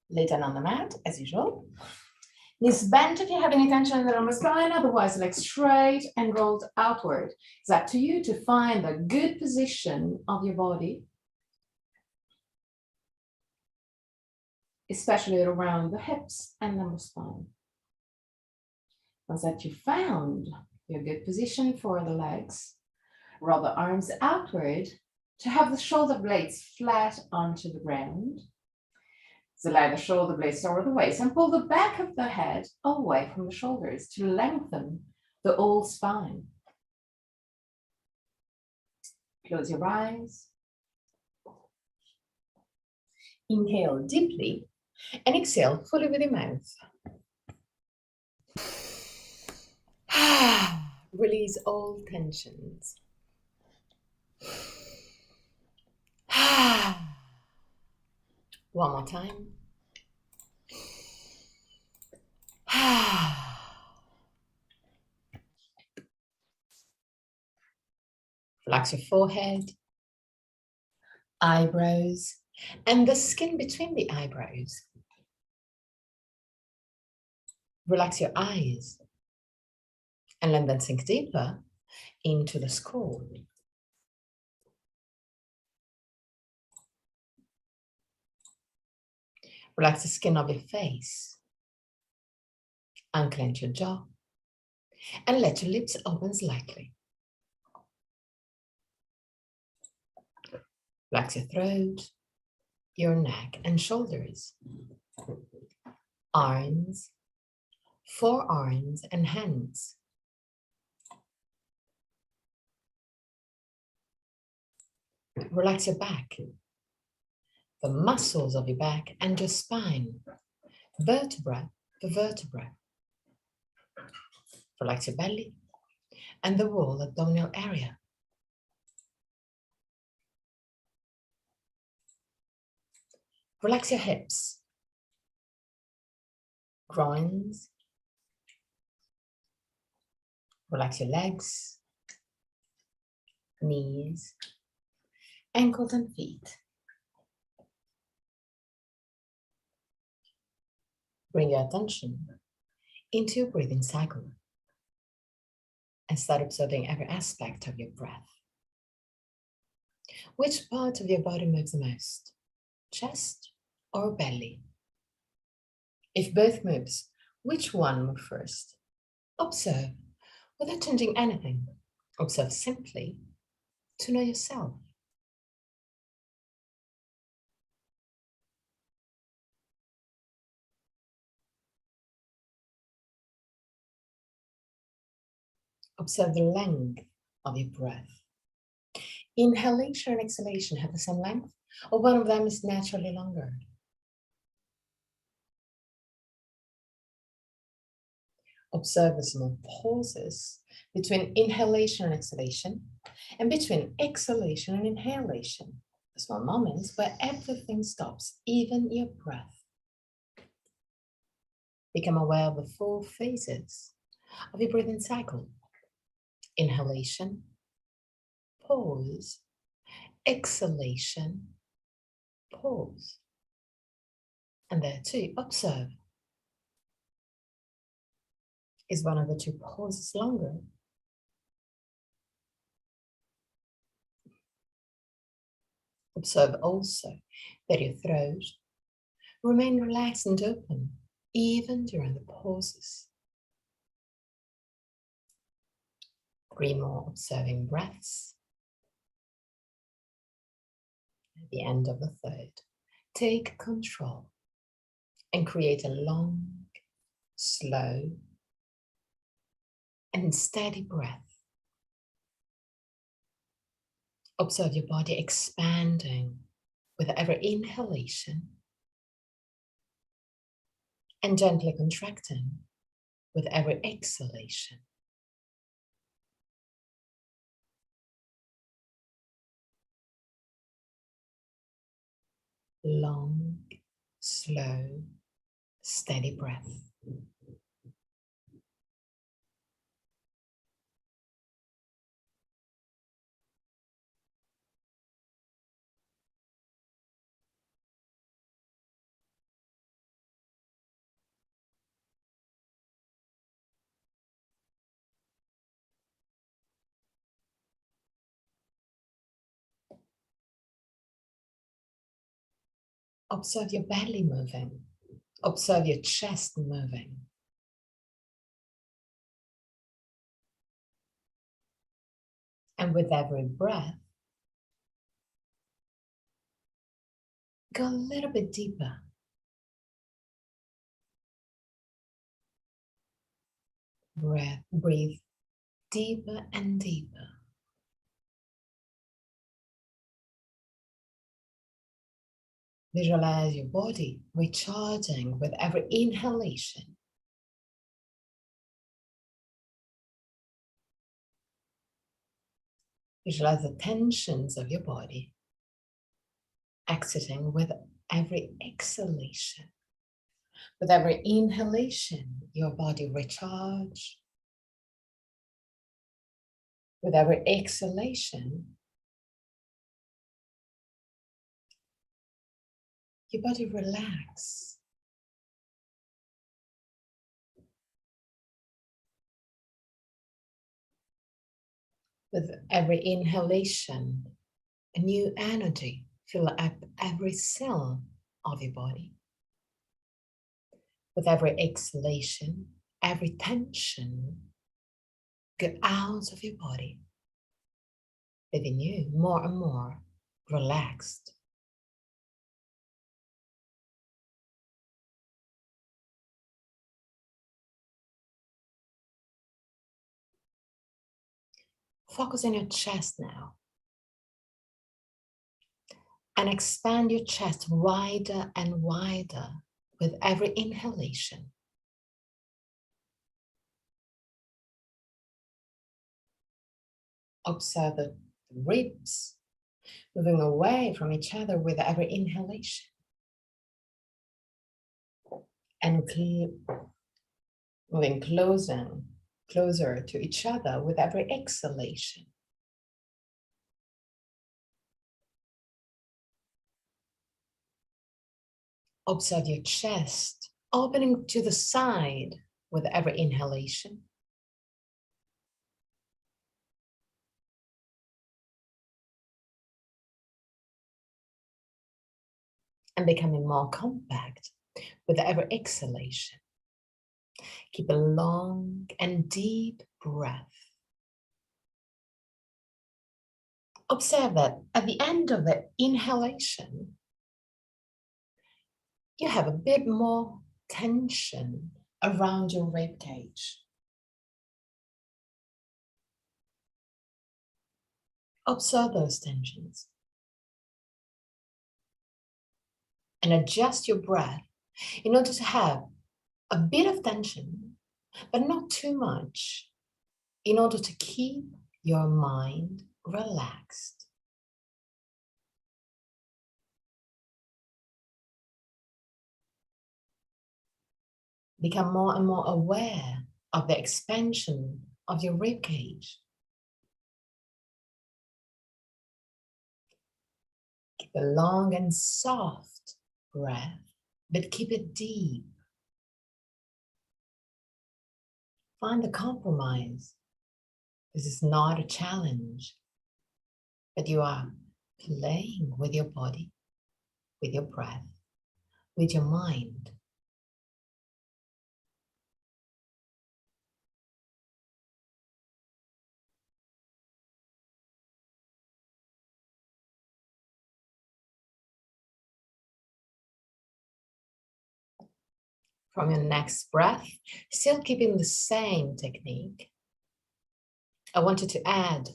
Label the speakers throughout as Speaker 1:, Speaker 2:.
Speaker 1: Lay down on the mat, as usual. Knees bent if you have any tension in the lumbar spine, otherwise legs straight and rolled outward. It's up to you to find the good position of your body, especially around the hips and lumbar spine. Once that you found your good position for the legs, roll the arms outward to have the shoulder blades flat onto the ground. So allow the shoulder blades over the waist and pull the back of the head away from the shoulders to lengthen the whole spine. Close your eyes. Inhale deeply and exhale fully with your mouth. Release all tensions. One more time. Relax your forehead, eyebrows, and the skin between the eyebrows. Relax your eyes and let them sink deeper into the skull. Relax the skin of your face. Unclench your jaw and let your lips open slightly. Relax your throat, your neck and shoulders, arms, forearms and hands. Relax your back, the muscles of your back and your spine, vertebra to vertebra. Relax your belly and the whole abdominal area. Relax your hips, groins. Relax your legs, knees, ankles and feet. Bring your attention into your breathing cycle and start observing every aspect of your breath. Which part of your body moves the most? Chest or belly? If both moves, which one moves first? Observe without changing anything. Observe simply to know yourself. Observe the length of your breath. Inhalation and exhalation have the same length, or one of them is naturally longer. Observe the small pauses between inhalation and exhalation, and between exhalation and inhalation. The small moments where everything stops, even your breath. Become aware of the 4 phases of your breathing cycle. Inhalation, pause, exhalation, pause. And there too, observe. Is one of the 2 pauses longer? Observe also that your throat remains relaxed and open, even during the pauses. 3 more observing breaths. At the end of the 3rd, take control and create a long, slow, and steady breath. Observe your body expanding with every inhalation and gently contracting with every exhalation. Long, slow, steady breath. Observe your belly moving. Observe your chest moving. And with every breath, go a little bit deeper. Breathe deeper and deeper. Visualize your body recharging with every inhalation. Visualize the tensions of your body exiting with every exhalation. With every inhalation, your body recharges. With every exhalation, your body relaxes. With every inhalation, a new energy fills up every cell of your body. With every exhalation, every tension goes out of your body, leaving you more and more relaxed. Focus on your chest now. And expand your chest wider and wider with every inhalation. Observe the ribs moving away from each other with every inhalation. And moving closer to each other with every exhalation. Observe your chest opening to the side with every inhalation. And becoming more compact with every exhalation. Keep a long and deep breath. Observe that at the end of the inhalation, you have a bit more tension around your rib cage. Observe those tensions. And adjust your breath in order to have a bit of tension, but not too much, in order to keep your mind relaxed. Become more and more aware of the expansion of your rib cage. Keep a long and soft breath, but keep it deep. Find the compromise. This is not a challenge, but you are playing with your body, with your breath, with your mind. From your next breath, still keeping the same technique, I wanted to add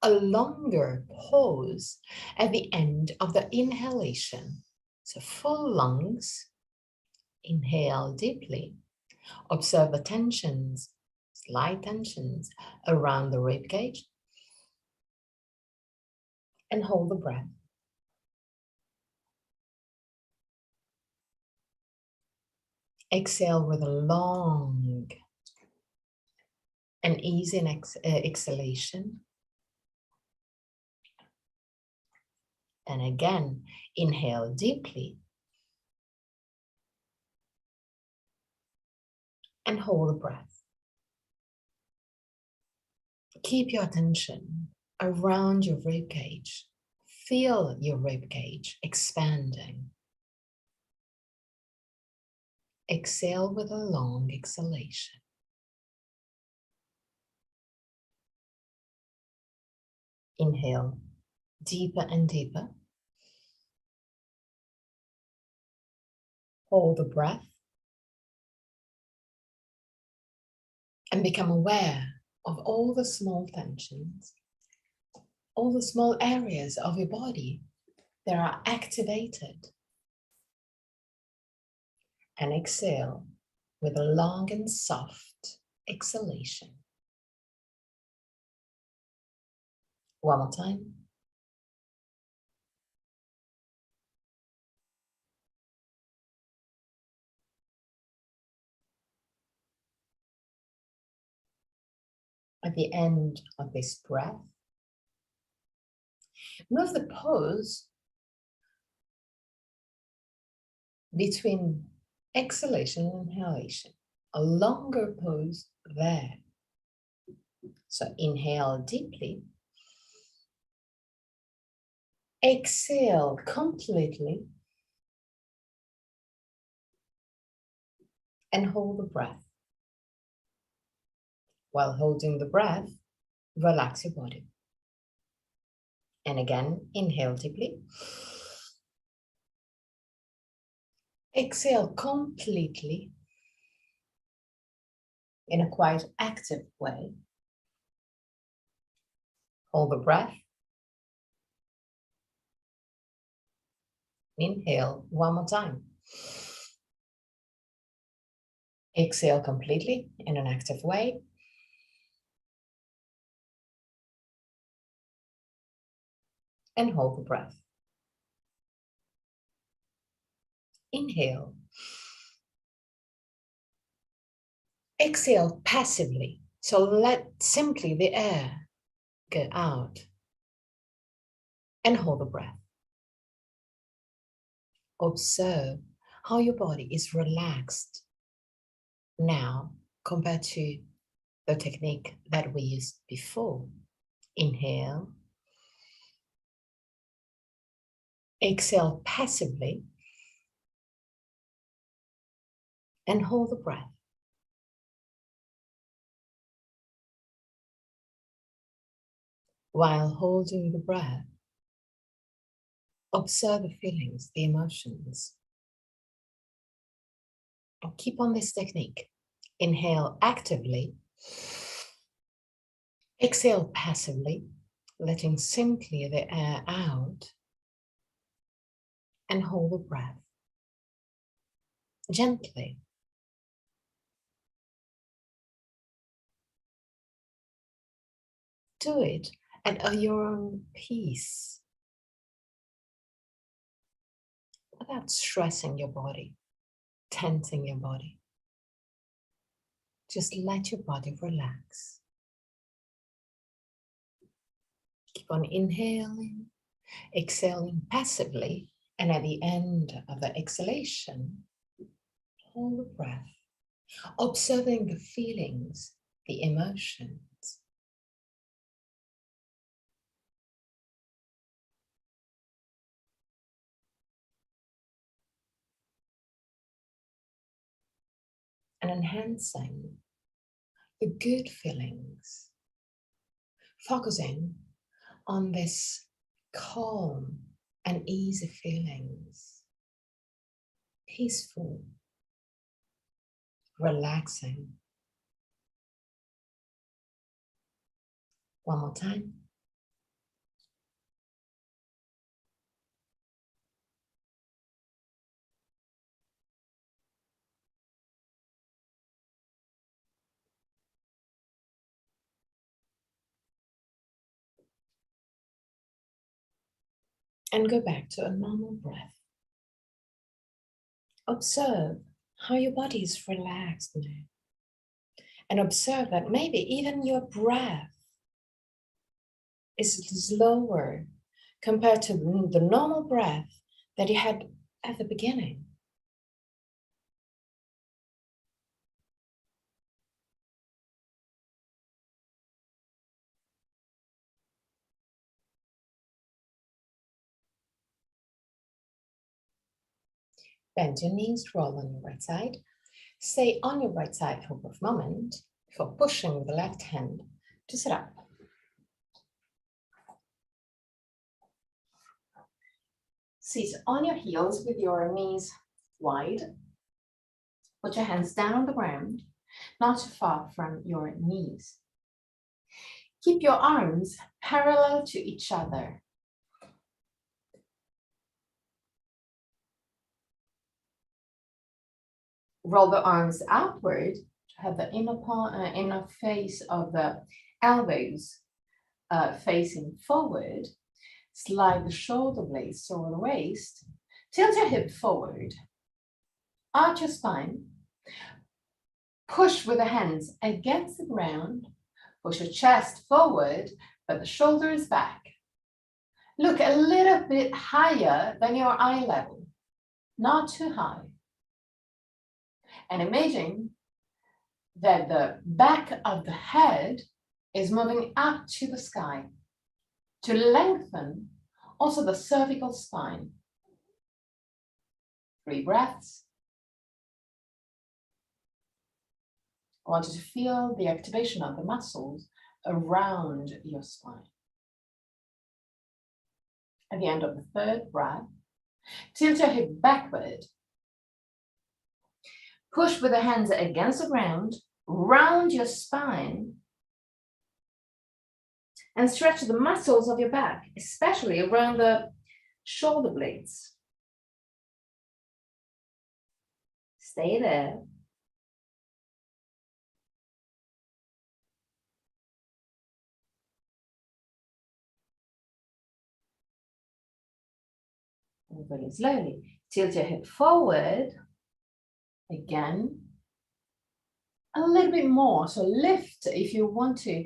Speaker 1: a longer pause at the end of the inhalation. So full lungs, inhale deeply. Observe the tensions, slight tensions around the rib cage, and hold the breath. Exhale with a long and easy exhalation. And again, inhale deeply. And hold the breath. Keep your attention around your rib cage. Feel your rib cage expanding. Exhale with a long exhalation. Inhale deeper and deeper. Hold the breath and become aware of all the small tensions, all the small areas of your body that are activated. And exhale with a long and soft exhalation. One more time. At the end of this breath, move the pose between exhalation and inhalation. A longer pose there. So inhale deeply. Exhale completely. And hold the breath. While holding the breath, relax your body. And again, inhale deeply. Exhale completely in a quite active way. Hold the breath. Inhale one more time. Exhale completely in an active way. And hold the breath. Inhale. Exhale passively. So let simply the air go out. And hold the breath. Observe how your body is relaxed now compared to the technique that we used before. Inhale. Exhale passively. And hold the breath. While holding the breath, observe the feelings, the emotions. And keep on this technique. Inhale actively. Exhale passively, letting simply the air out. And hold the breath. Gently. Do it at your own pace, without stressing your body, tensing your body. Just let your body relax. Keep on inhaling, exhaling passively, and at the end of the exhalation, hold the breath, observing the feelings, the emotions. And enhancing the good feelings, focusing on this calm and easy feelings, peaceful, relaxing. One more time. And go back to a normal breath. Observe how your body is relaxed now. And observe that maybe even your breath is slower compared to the normal breath that you had at the beginning. Bend your knees, roll on your right side. Stay on your right side for a brief moment before pushing with the left hand to sit up. Sit on your heels with your knees wide. Put your hands down on the ground, not too far from your knees. Keep your arms parallel to each other. Roll the arms outward to have the inner face of the elbows facing forward. Slide the shoulder blades toward the waist. Tilt your hip forward. Arch your spine. Push with the hands against the ground. Push your chest forward, but the shoulders back. Look a little bit higher than your eye level, not too high. And imagine that the back of the head is moving up to the sky to lengthen also the cervical spine. 3 breaths. I want you to feel the activation of the muscles around your spine. At the end of the 3rd breath, tilt your hip backward. Push with the hands against the ground, round your spine, and stretch the muscles of your back, especially around the shoulder blades. Stay there. And very slowly, tilt your hip forward. Again, a little bit more. So lift if you want to.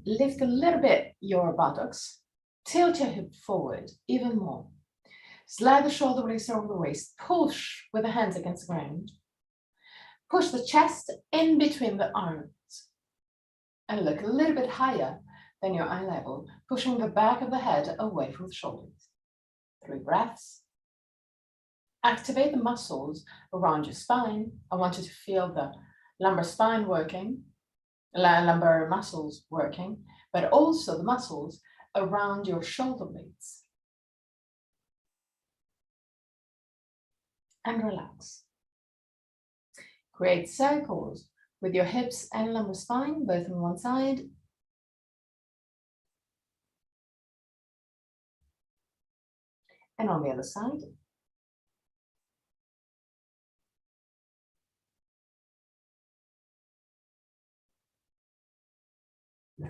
Speaker 1: Lift a little bit your buttocks. Tilt your hip forward even more. Slide the shoulder blades over the waist. Push with the hands against the ground. Push the chest in between the arms. And look a little bit higher than your eye level, pushing the back of the head away from the shoulders. 3 breaths. Activate the muscles around your spine. I want you to feel the lumbar spine working, lumbar muscles working, but also the muscles around your shoulder blades. And relax. Create circles with your hips and lumbar spine, both on one side. And on the other side.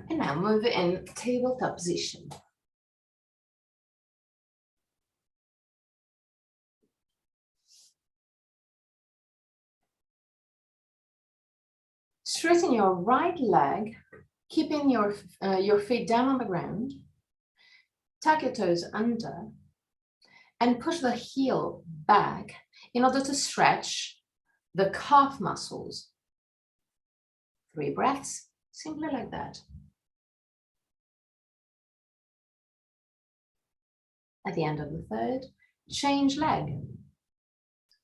Speaker 1: And now move in tabletop position. Straighten your right leg, keeping your feet down on the ground. Tuck your toes under and push the heel back in order to stretch the calf muscles. 3 breaths, simply like that. At the end of the 3rd, change leg.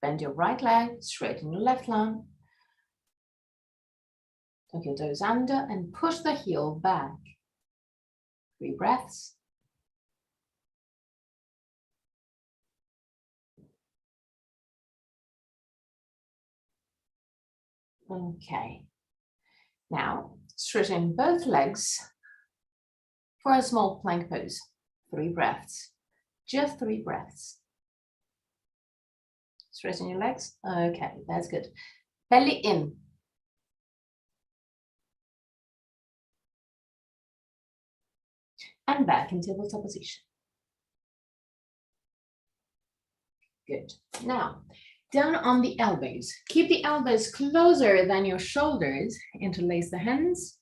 Speaker 1: Bend your right leg, straighten your left leg. Tuck your toes under and push the heel back. 3 breaths. Okay. Now, straighten both legs for a small plank pose. 3 breaths. Just 3 breaths. Straighten your legs. Okay, that's good. Belly in. And back in tabletop position. Good. Now, down on the elbows. Keep the elbows closer than your shoulders. Interlace the hands.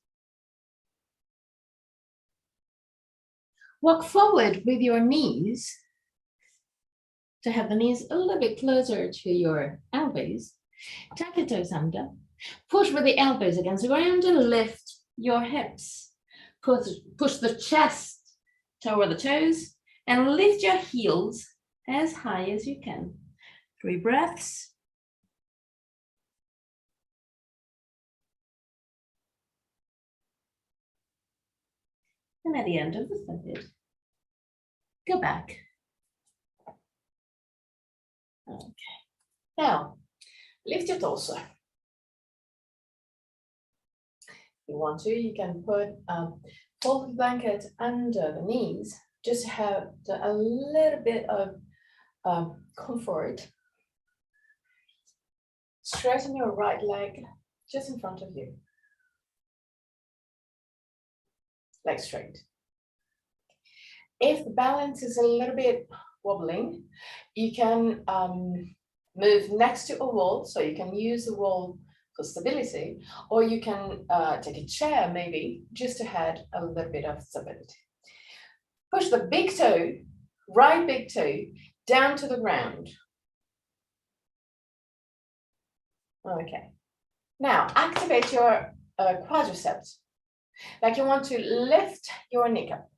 Speaker 1: Walk forward with your knees to have the knees a little bit closer to your elbows. Tuck your toes under. Push with the elbows against the ground and lift your hips. Push the chest toward the toes and lift your heels as high as you can. 3 breaths. And at the end of the third, go back. Okay. Now, lift your torso. If you want to, you can put folded blanket under the knees, just to have a little bit of comfort. Straighten your right leg just in front of you. Leg straight. If the balance is a little bit wobbling, you can move next to a wall, so you can use the wall for stability, or you can take a chair maybe, just to add a little bit of stability. Push the big toe, right big toe, down to the ground. Okay. Now activate your quadriceps. Like you want to lift your kneecap.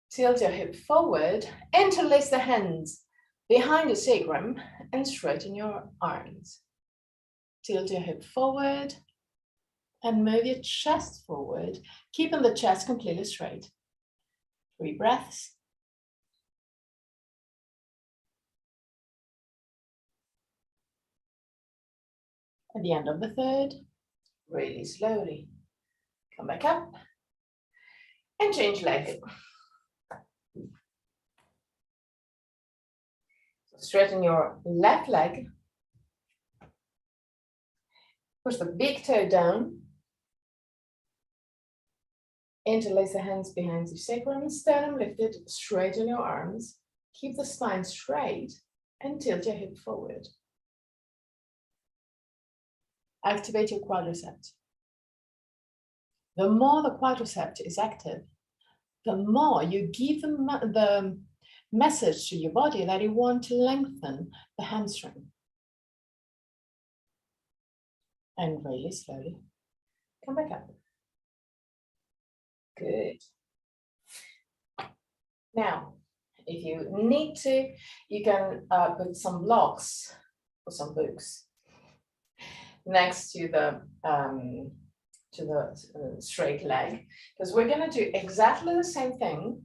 Speaker 1: Tilt your hip forward, interlace the hands behind the sacrum and straighten your arms. Tilt your hip forward and move your chest forward, keeping the chest completely straight. 3 breaths. At the end of the third, really slowly come back up and change leg. So straighten your left leg. Push the big toe down. Interlace the hands behind the sacrum, sternum lifted, straighten your arms. Keep the spine straight and tilt your hip forward. Activate your quadriceps. The more the quadriceps is active, the more you give the message to your body that you want to lengthen the hamstring. And really slowly come back up. Good. Now, if you need to, you can put some blocks or some books next to the straight leg, because we're going to do exactly the same thing,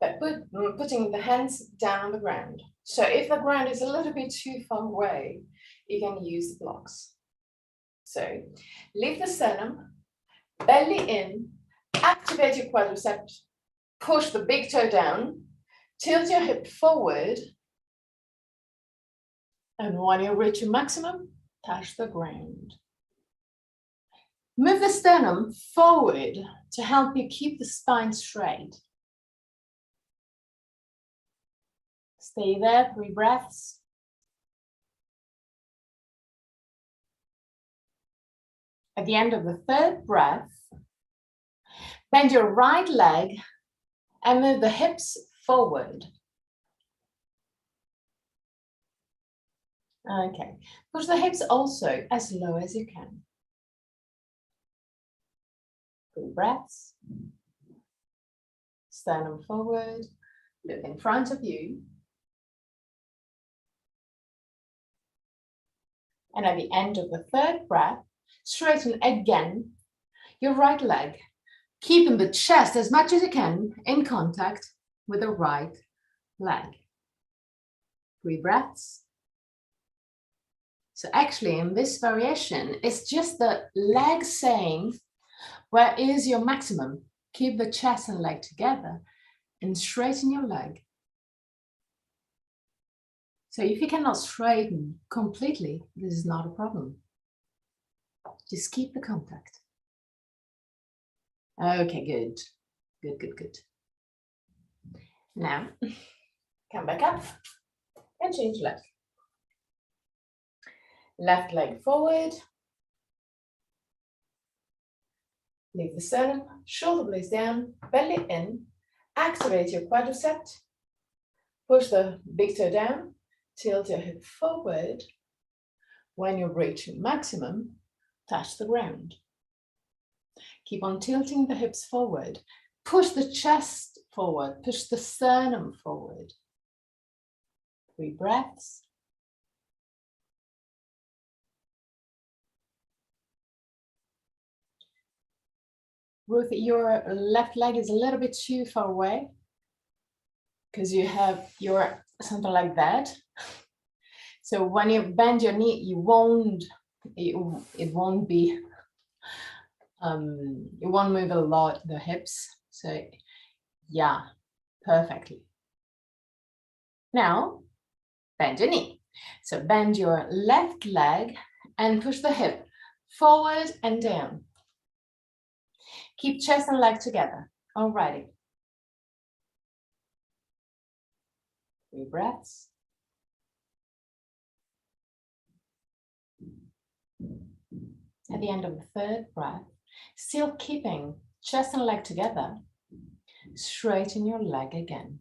Speaker 1: but putting the hands down on the ground. So if the ground is a little bit too far away, you can use the blocks. So lift the sternum, belly in, activate your quadriceps, push the big toe down, tilt your hip forward, and when you reach your maximum, touch the ground. Move the sternum forward to help you keep the spine straight. Stay there, 3 breaths. At the end of the third breath, bend your right leg and move the hips forward. Okay, push the hips also as low as you can. 3 breaths. Sternum forward, look in front of you. And at the end of the third breath, straighten again your right leg, keeping the chest as much as you can in contact with the right leg. 3 breaths. So actually in this variation, it's just the leg saying, where is your maximum? Keep the chest and leg together and straighten your leg. So if you cannot straighten completely, this is not a problem. Just keep the contact. Okay, good. Good, good, good. Now, come back up and change leg. Left leg forward. Leave the sternum, shoulder blades down, belly in. Activate your quadriceps. Push the big toe down. Tilt your hip forward. When you reach maximum, touch the ground. Keep on tilting the hips forward. Push the chest forward. Push the sternum forward. 3 breaths. Ruth, your left leg is a little bit too far away because you have your something like that. So when you bend your knee, it won't be, it won't move a lot, the hips. So yeah, perfectly. Now, bend your knee. So bend your left leg and push the hip forward and down. Keep chest and leg together. Alrighty. 3 breaths. At the end of the 3rd breath, still keeping chest and leg together, straighten your leg again.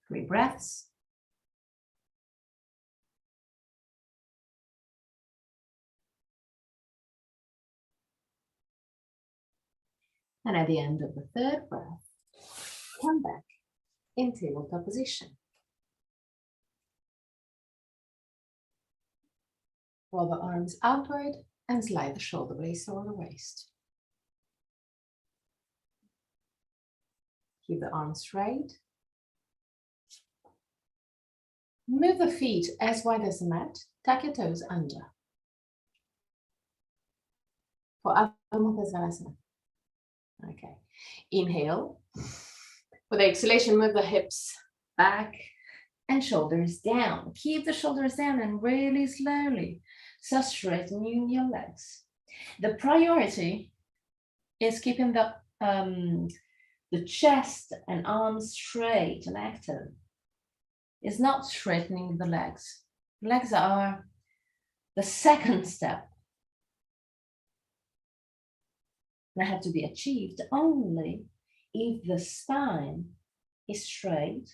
Speaker 1: 3 breaths. And at the end of the 3rd breath, come back in tabletop position. Roll the arms outward and slide the shoulder blades over the waist. Keep the arms straight. Move the feet as wide as the mat. Tuck your toes under. For Adho Mukha Svanasana. Okay. Inhale. With exhalation, move the hips back and shoulders down. Keep the shoulders down and really slowly start straightening your legs. The priority is keeping the chest and arms straight and active. It's not straightening the legs. Legs are the second step. That have to be achieved only if the spine is straight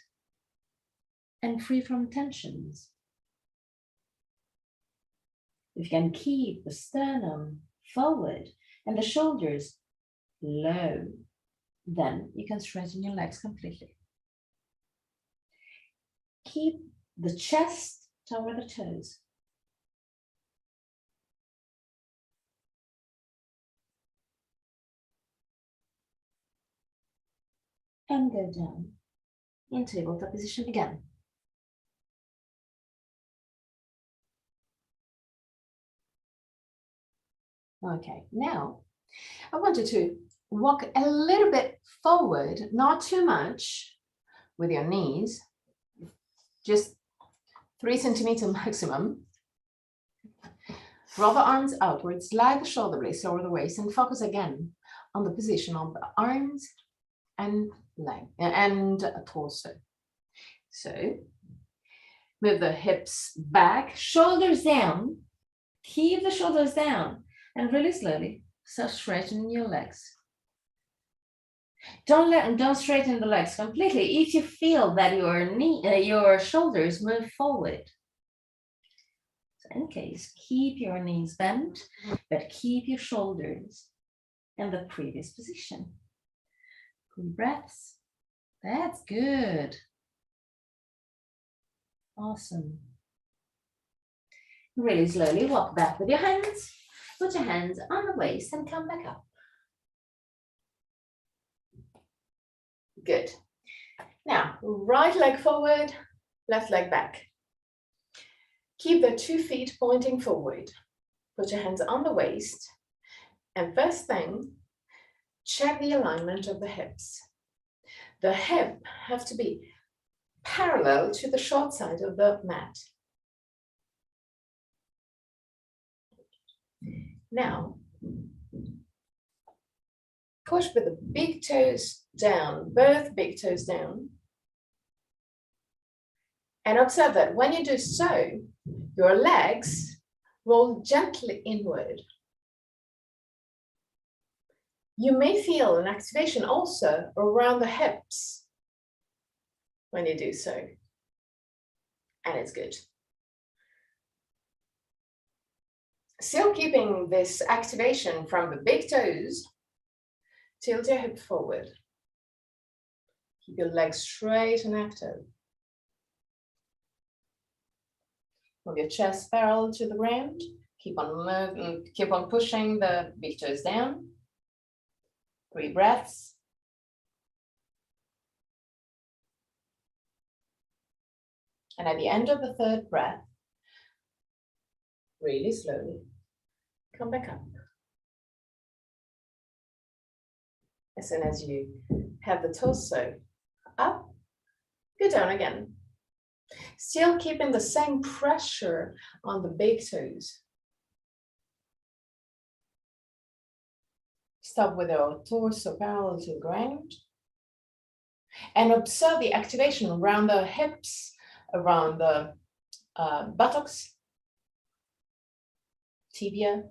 Speaker 1: and free from tensions. If you can keep the sternum forward and the shoulders low, then you can straighten your legs completely. Keep the chest toward the toes. And go down in tabletop position again. Okay, now I want you to walk a little bit forward, not too much with your knees, just 3 centimeters maximum. Roll the arms outwards, slide the shoulder blades over the waist, and focus again on the position of the arms and leg and torso. So move the hips back, shoulders down, keep the shoulders down, and really slowly start straightening your legs. Don't straighten the legs completely if you feel that your shoulders move forward. So in case, keep your knees bent, but keep your shoulders in the previous position. 3 breaths. That's good. Awesome. Really slowly walk back with your hands. Put your hands on the waist and come back up. Good. Now, right leg forward, left leg back. Keep the 2 feet pointing forward. Put your hands on the waist. And first thing, check the alignment of the hips. The hip has to be parallel to the short side of the mat. Now, push with the big toes down, both big toes down. And observe that when you do so, your legs roll gently inward. You may feel an activation also around the hips when you do so, and it's good. Still keeping this activation from the big toes, tilt your hip forward. Keep your legs straight and active. Move your chest parallel to the ground. Keep on moving, keep on pushing the big toes down. 3 breaths. And at the end of the 3rd breath, really slowly, come back up. As soon as you have the torso up, go down again. Still keeping the same pressure on the big toes. Stop with our torso parallel to the ground. And observe the activation around the hips, around the buttocks, tibia,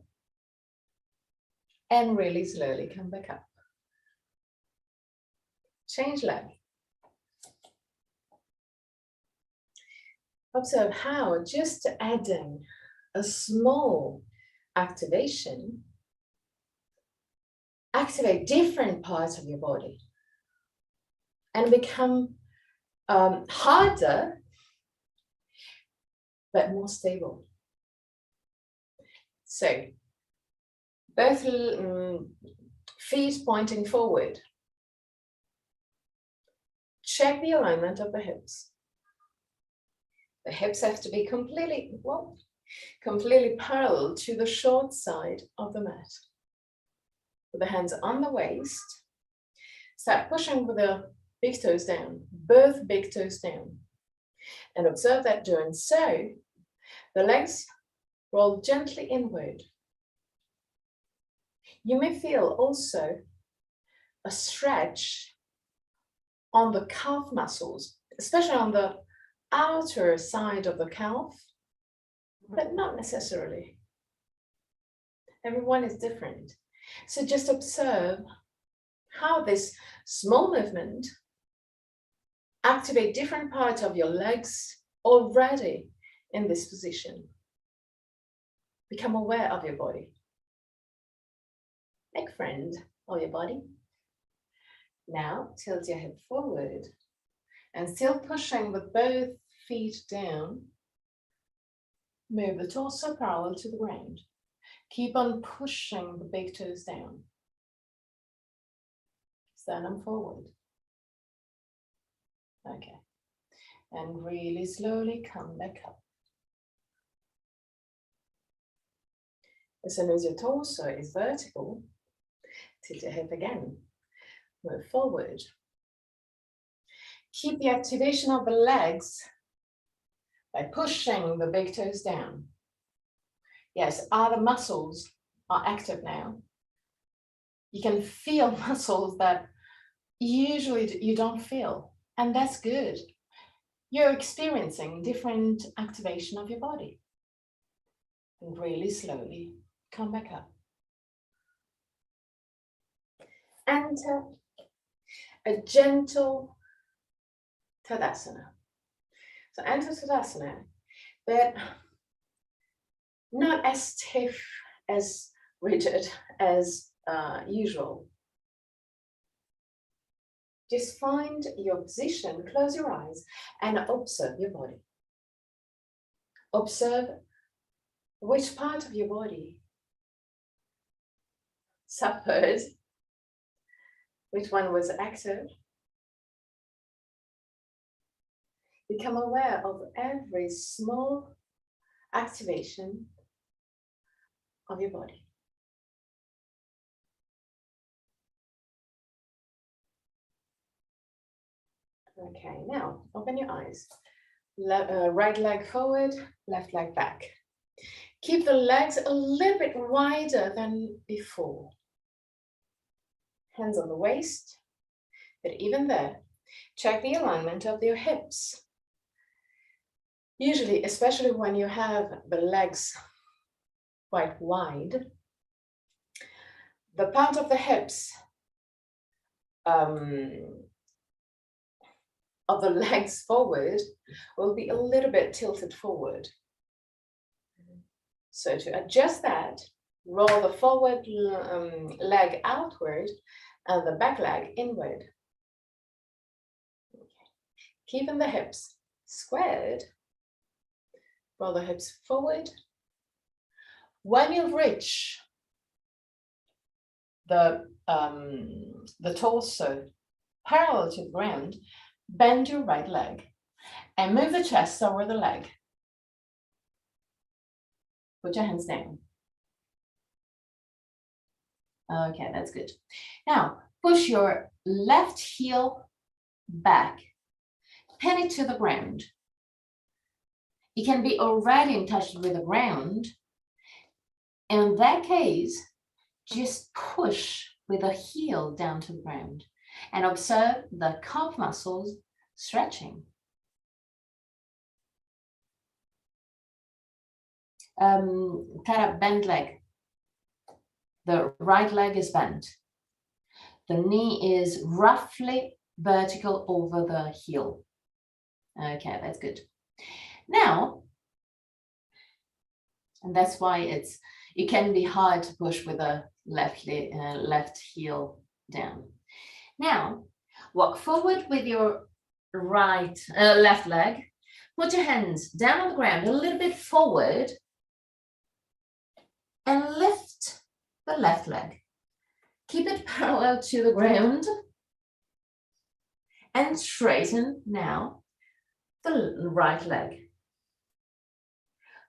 Speaker 1: and really slowly come back up. Change leg. Observe how just adding a small activation activate different parts of your body and become harder but more stable. So both feet pointing forward. Check the alignment of the hips. The hips have to be completely parallel to the short side of the mat. With the hands on the waist, start pushing with the big toes down, both big toes down. And observe that doing so, the legs roll gently inward. You may feel also a stretch on the calf muscles, especially on the outer side of the calf, but not necessarily. Everyone is different. So just observe how this small movement activate different parts of your legs already in this position. Become aware of your body. Make friend of your body. Now tilt your head forward and still pushing with both feet down. Move the torso parallel to the ground. Keep on pushing the big toes down. Sternum forward. Okay. And really slowly come back up. As soon as your torso is vertical, tilt your hip again. Move forward. Keep the activation of the legs by pushing the big toes down. Yes, other muscles are active now. You can feel muscles that usually you don't feel, and that's good. You're experiencing different activation of your body. And really slowly come back up. Enter a gentle Tadasana. So enter Tadasana, but not as stiff, as rigid as usual. Just find your position, close your eyes, and observe your body. Observe which part of your body suffered, which one was active. Become aware of every small activation of your body. Okay, now open your eyes. Right leg forward, left leg back. Keep the legs a little bit wider than before. Hands on the waist, but even there, check the alignment of your hips. Usually, especially when you have the legs quite wide, the part of the hips of the legs forward will be a little bit tilted forward. So to adjust that, roll the forward leg outward and the back leg inward. Okay. Keeping the hips squared, roll the hips forward. When you reach the the torso parallel to the ground, bend your right leg and move the chest over the leg. Put your hands down. Okay, that's good. Now, push your left heel back, pin it to the ground. It can be already in touch with the ground. In that case, just push with the heel down to the ground and observe the calf muscles stretching. Tara, bend leg. The right leg is bent. The knee is roughly vertical over the heel. Okay, that's good. Now, and that's why it can be hard to push with the left heel down. Now, walk forward with your left leg. Put your hands down on the ground a little bit forward and lift the left leg. Keep it parallel to the ground and straighten now the right leg.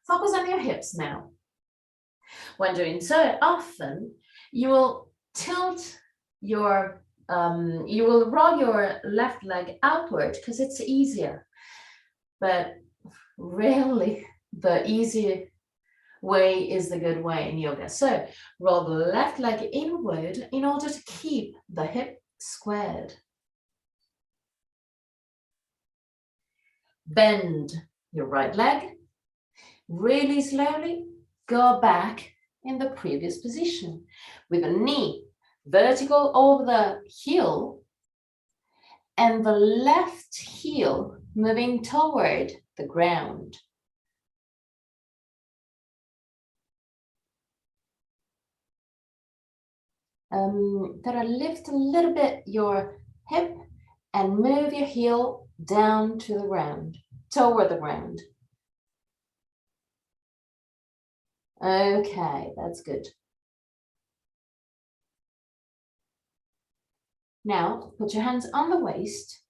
Speaker 1: Focus on your hips now. When doing so, often you will tilt your, you will roll your left leg outward because it's easier, but rarely the easy way is the good way in yoga. So roll the left leg inward in order to keep the hip squared. Bend your right leg. Really slowly go back in the previous position with the knee vertical over the heel and the left heel moving toward the ground. Lift a little bit your hip and move your heel down to the ground, toward the ground. Okay, that's good. Now, put your hands on the waist.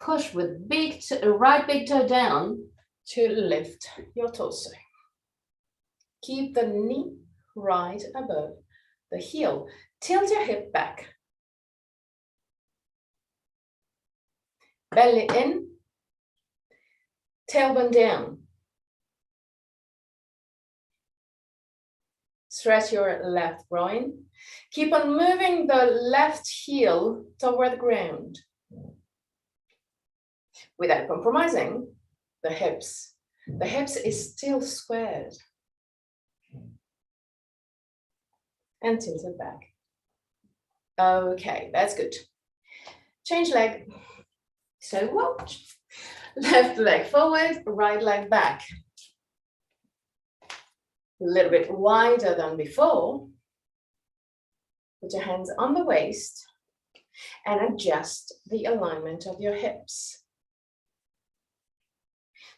Speaker 1: Push with right big toe down to lift your torso. Keep the knee right above the heel. Tilt your hip back. Belly in, tailbone down. Stretch your left groin. Keep on moving the left heel toward the ground without compromising the hips. The hips is still squared and tilted back. Okay, that's good. Change leg. So watch. Left leg forward, right leg back. A little bit wider than before. Put your hands on the waist and adjust the alignment of your hips.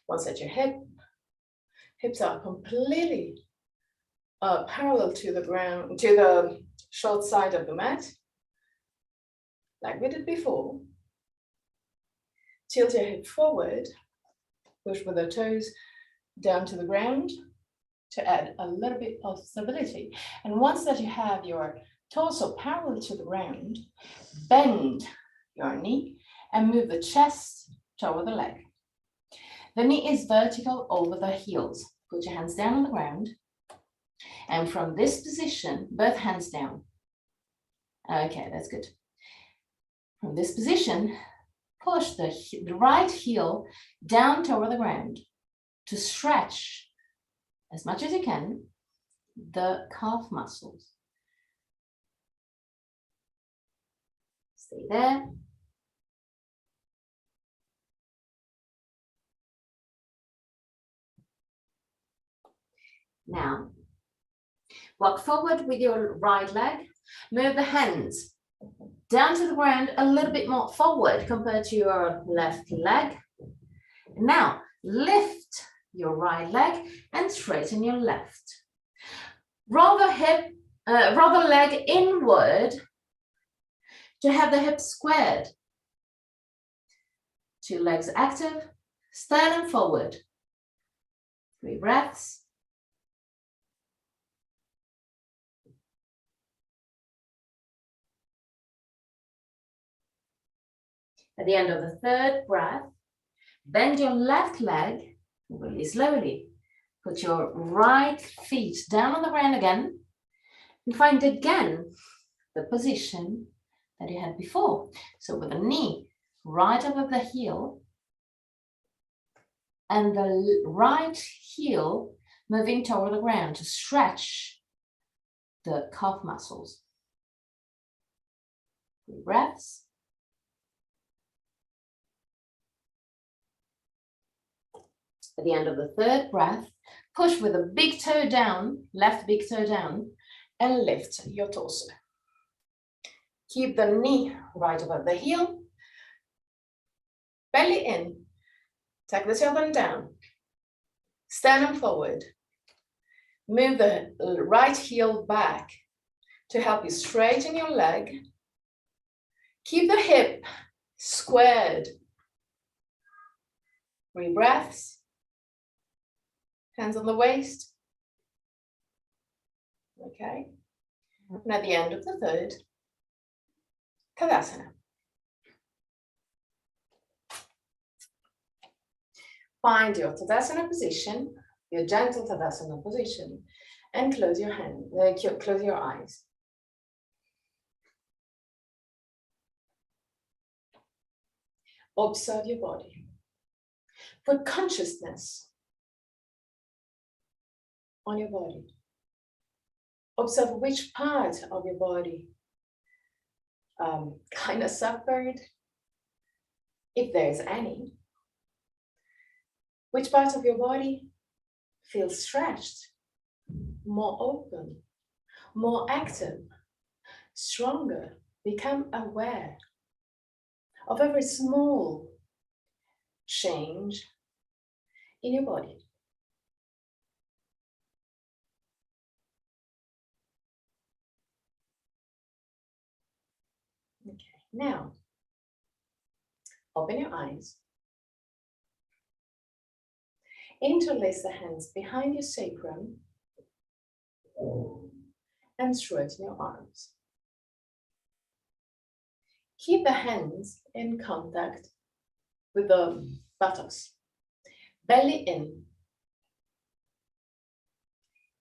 Speaker 1: Once at your hips are completely parallel to the ground, to the short side of the mat, like we did before. Tilt your hip forward, push with the toes down to the ground to add a little bit of stability. And once that you have your torso parallel to the ground, bend your knee and move the chest toward the leg. The knee is vertical over the heels. Put your hands down on the ground. And from this position, both hands down. Okay, that's good. From this position, push the right heel down toward the ground to stretch as much as you can the calf muscles. Stay there. Now, walk forward with your right leg. Move the hands down to the ground a little bit more forward compared to your left leg. Now, lift your right leg and straighten your left. Roll the hip Roll the leg inward to have the hips squared. 2 legs active, sternum forward. 3 breaths. At the end of the 3rd breath, bend your left leg really slowly. Put your right feet down on the ground again and find again the position that you had before. So with the knee right above the heel and the right heel moving toward the ground to stretch the calf muscles. 3 breaths. At the end of the 3rd breath, push with a big toe down, left big toe down, and lift your torso. Keep the knee right above the heel, belly in, tuck the tailbone down, sternum forward. Move the right heel back to help you straighten your leg. Keep the hip squared. 3 breaths. Hands on the waist. Okay. And at the end of the 3rd, Tadasana. Find your Tadasana position, your gentle Tadasana position, and close your close your eyes. Observe your body. Put consciousness on your body. Observe which part of your body kind of suffered, if there's any. Which part of your body feels stretched, more open, more active, stronger. Become aware of every small change in your body. Okay, now open your eyes. Interlace the hands behind your sacrum and straighten your arms. Keep the hands in contact with the buttocks, belly in.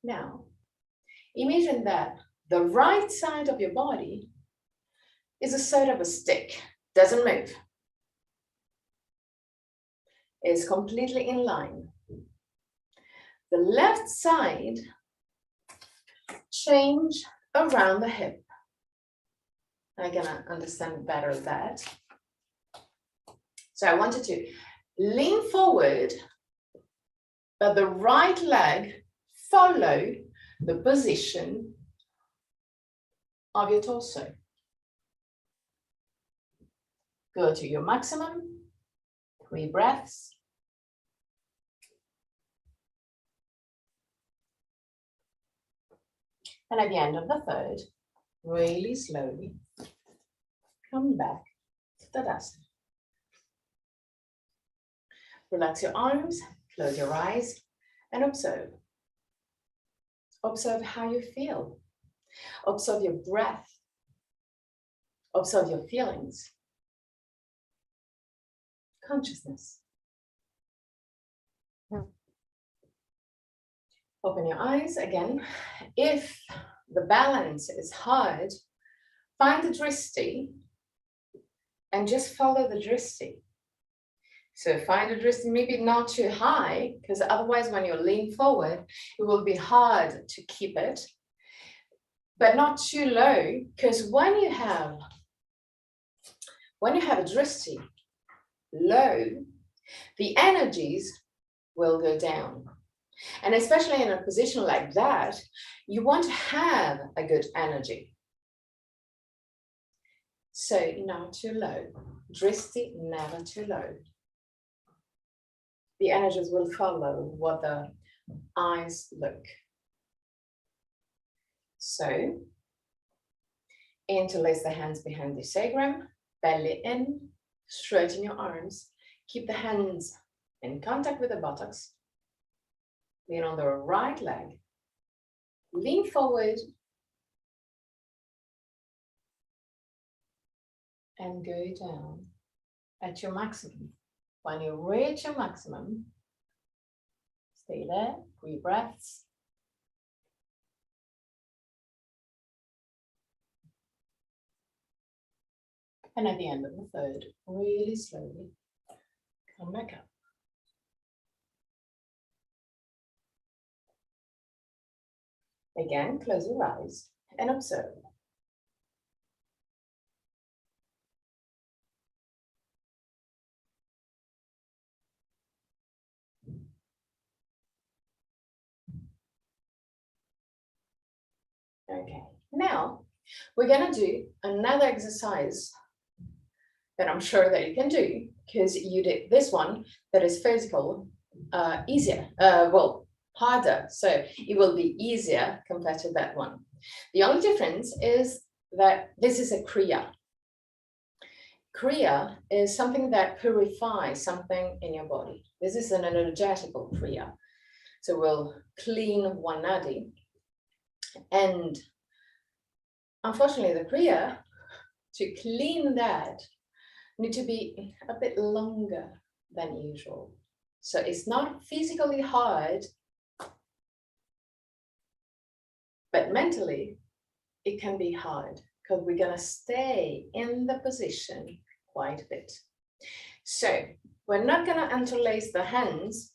Speaker 1: Now, imagine that the right side of your body is a sort of a stick, doesn't move. It's completely in line. The left side change around the hip. I'm gonna understand better that. So I wanted to lean forward, but the right leg follow the position of your torso. Go to your maximum, 3 breaths. And at the end of the 3rd, really slowly, come back to Tadasana. Relax your arms, close your eyes, and observe. Observe how you feel. Observe your breath. Observe your feelings. Consciousness. Open your eyes again. If the balance is hard, find the drishti and just follow the drishti. So find the drishti, maybe not too high, because otherwise when you lean forward, it will be hard to keep it, but not too low, because when you have a drishti low, the energies will go down. And especially in a position like that, you want to have a good energy. So not too low. Drishti, never too low. The energies will follow what the eyes look. So, interlace the hands behind the sacrum, belly in, straighten your arms, keep the hands in contact with the buttocks, lean on the right leg, lean forward, and go down at your maximum. When you reach your maximum, stay there, 3 breaths. And at the end of the third, really slowly, come back up. Again, close your eyes and observe. Okay, now we're going to do another exercise that I'm sure that you can do, because you did this one that is physical, easier, well, harder. So it will be easier compared to that one. The only difference is that this is a Kriya. Kriya is something that purifies something in your body. This is an energetical Kriya. So we'll clean one nadi. And unfortunately, the Kriya, to clean that, need to be a bit longer than usual. So it's not physically hard, but mentally, it can be hard because we're going to stay in the position quite a bit. So we're not going to interlace the hands,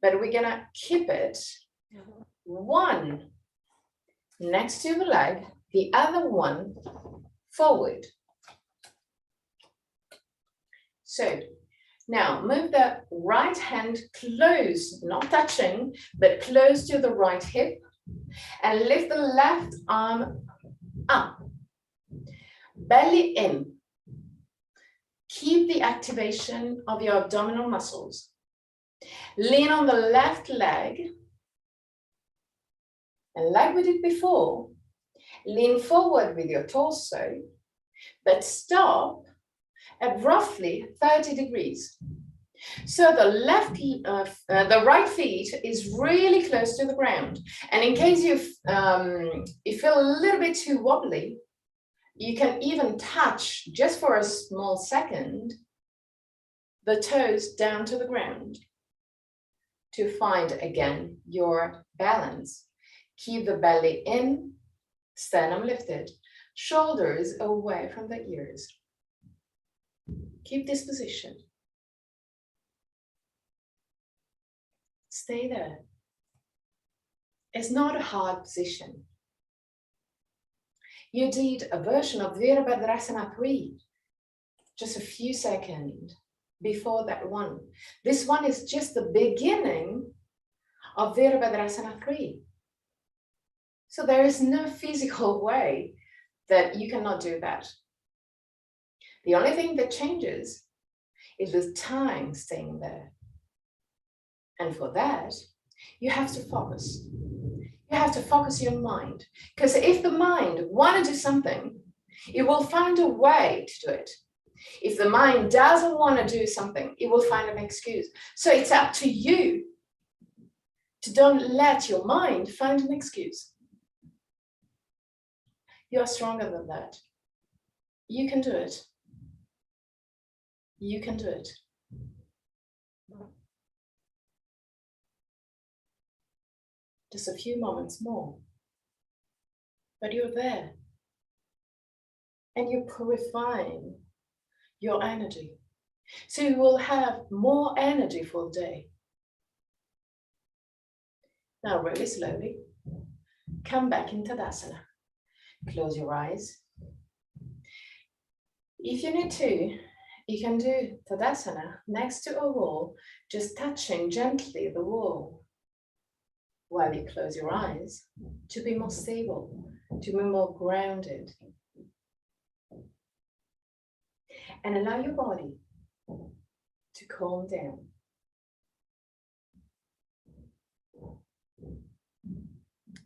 Speaker 1: but we're going to keep it one next to the leg, the other one forward. So now move the right hand close, not touching, but close to the right hip, and lift the left arm up. Belly in. Keep the activation of your abdominal muscles. Lean on the left leg. And like we did before, lean forward with your torso, but stop at roughly 30 degrees. So the right feet is really close to the ground. And in case you feel a little bit too wobbly, you can even touch, just for a small second, the toes down to the ground to find again your balance. Keep the belly in, sternum lifted, shoulders away from the ears. Keep this position. Stay there. It's not a hard position. You did a version of Virabhadrasana 3 just a few seconds before that one. This one is just the beginning of Virabhadrasana 3. So there is no physical way that you cannot do that. The only thing that changes is the time staying there. And for that, you have to focus. You have to focus your mind. Because if the mind wants to do something, it will find a way to do it. If the mind doesn't want to do something, it will find an excuse. So it's up to you to don't let your mind find an excuse. You are stronger than that. You can do it. You can do it. Just a few moments more. But you're there. And you're purifying your energy. So you will have more energy for the day. Now really slowly, come back into Tadasana. Close your eyes. If you need to, you can do Tadasana next to a wall, just touching gently the wall while you close your eyes to be more stable, to be more grounded. And allow your body to calm down.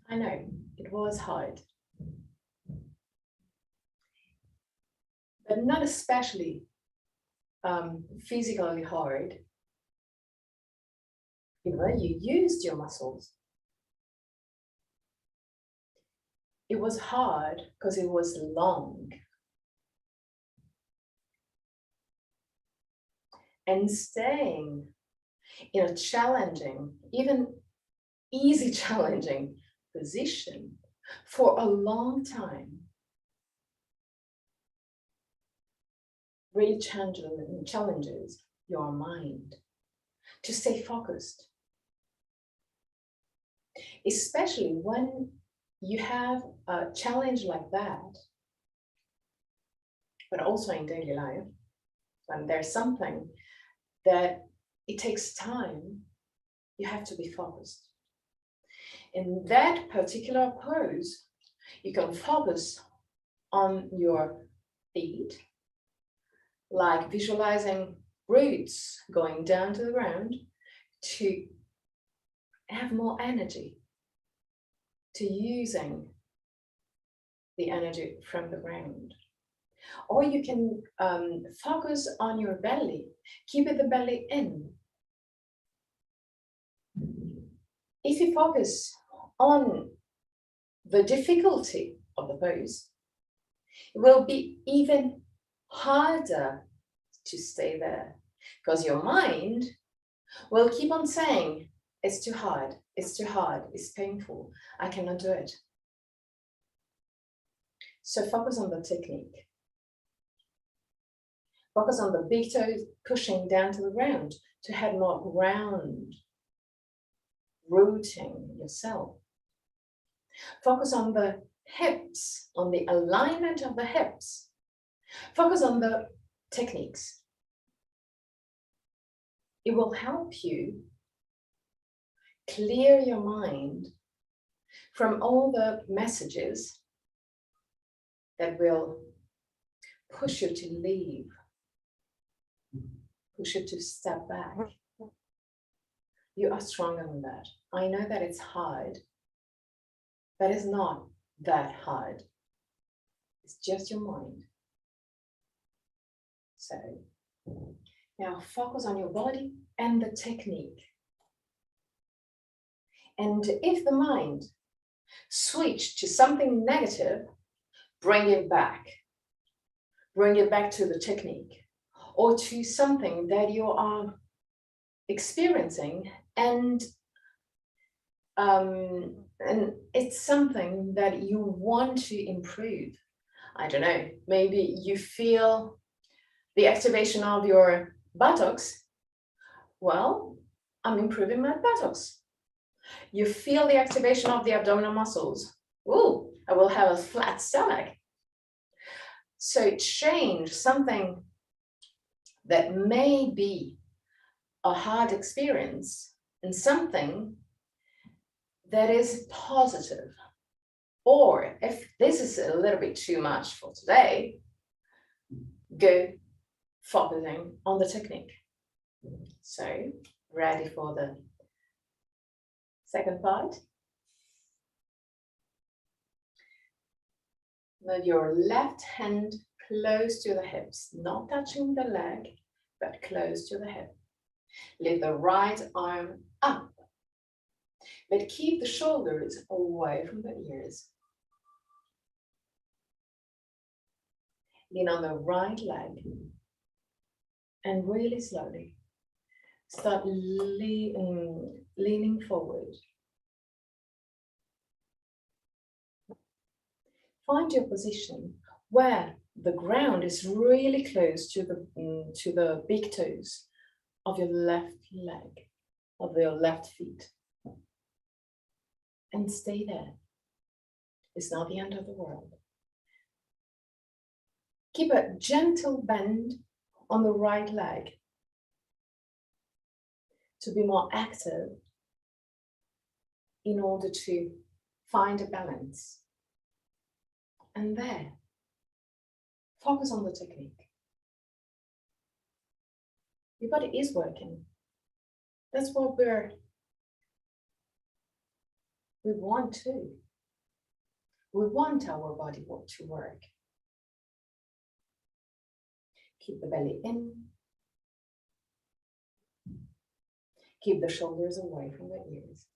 Speaker 1: I know it was hard
Speaker 2: but not especially physically hard. You know, you used your muscles. It was hard because it was long. And staying in a challenging, even easy challenging position for a long time really challenges your mind to stay focused, especially when you have a challenge like that, but also in daily life, when there's something that it takes time, you have to be focused. In that particular pose, you can focus on your feet, like visualizing roots going down to the ground to have more energy, to using the energy from the ground. Or you can focus on your belly, keep the belly in. If you focus on the difficulty of the pose, it will be even harder to stay there because your mind will keep on saying, it's too hard, it's painful, I cannot do it. So focus on the technique. Focus on the big toes pushing down to the ground to have more ground rooting yourself. Focus on the hips, on the alignment of the hips. Focus on the techniques. It will help you clear your mind from all the messages that will push you to leave, push you to step back. You are stronger than that. I know that it's hard, but it's not that hard. It's just your mind. So now focus on your body and the technique. And if the mind switch to something negative, bring it back. Bring it back to the technique or to something that you are experiencing and it's something that you want to improve. I don't know, maybe you feel the activation of your buttocks. Well, I'm improving my buttocks. You feel the activation of the abdominal muscles. Ooh, I will have a flat stomach. So change something that may be a hard experience in something that is positive. Or if this is a little bit too much for today, go focusing on the technique. So, ready for the second part? Move your left hand close to the hips, not touching the leg, but close to the hip. Lift the right arm up, but keep the shoulders away from the ears. Lean on the right leg and really slowly start leaning forward. Find your position where the ground is really close to the big toes of your left leg, of your left feet. And stay there. It's not the end of the world. Keep a gentle bend on the right leg to be more active in order to find a balance. And there, focus on the technique. Your body is working. That's what we want to. We want our body to work. Keep the belly in. Keep the shoulders away from the ears.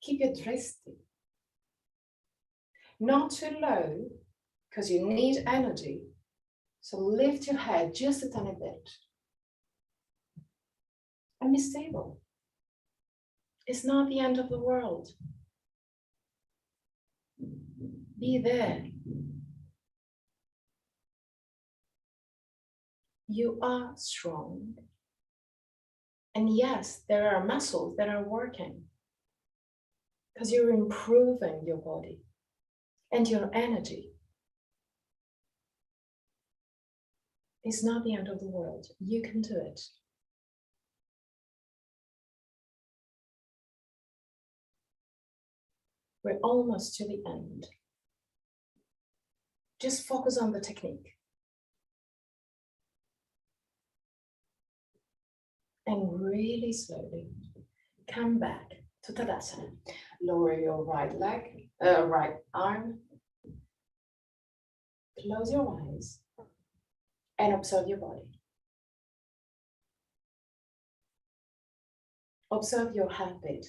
Speaker 2: Keep your drishti not too low, because you need energy. So lift your head just a tiny bit. And be stable. It's not the end of the world. Be there. You are strong. And yes, there are muscles that are working because you're improving your body and your energy. It's not the end of the world. You can do it. We're almost to the end. Just focus on the technique. And really slowly come back to Tadasana. Lower your right leg, right arm. Close your eyes and observe your body. Observe your heartbeat.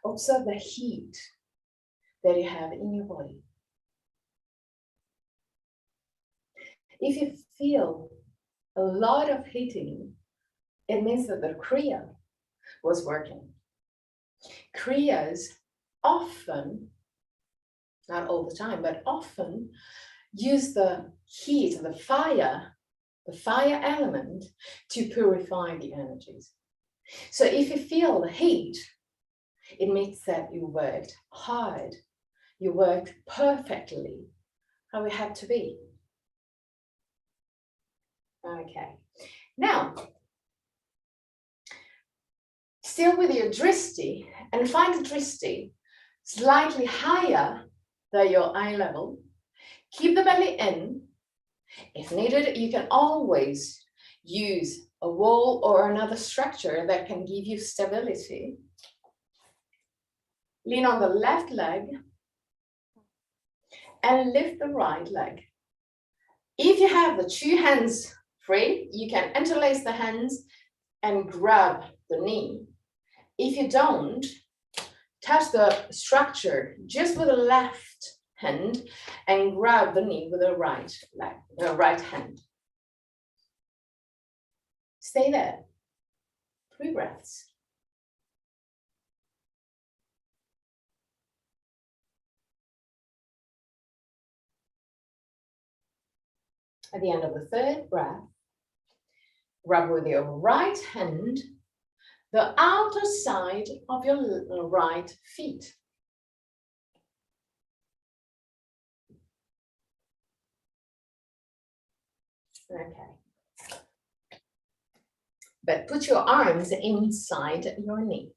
Speaker 2: Observe the heat that you have in your body. If you feel a lot of heating, it means that the Kriya was working. Kriyas often, not all the time, but often use the heat, the fire element to purify the energies. So if you feel the heat, it means that you worked hard, you worked perfectly how it had to be. Okay, now, still with your drishti, and find the drishti slightly higher than your eye level. Keep the belly in. If needed, you can always use a wall or another structure that can give you stability. Lean on the left leg and lift the right leg. If you have the two hands free, you can interlace the hands and grab the knee. If you don't, touch the structure just with the left hand and grab the knee with the right leg, the right hand. Stay there. 3 breaths. At the end of the 3rd breath, rub with your right hand the outer side of your right feet. Okay. But put your arms inside your knee.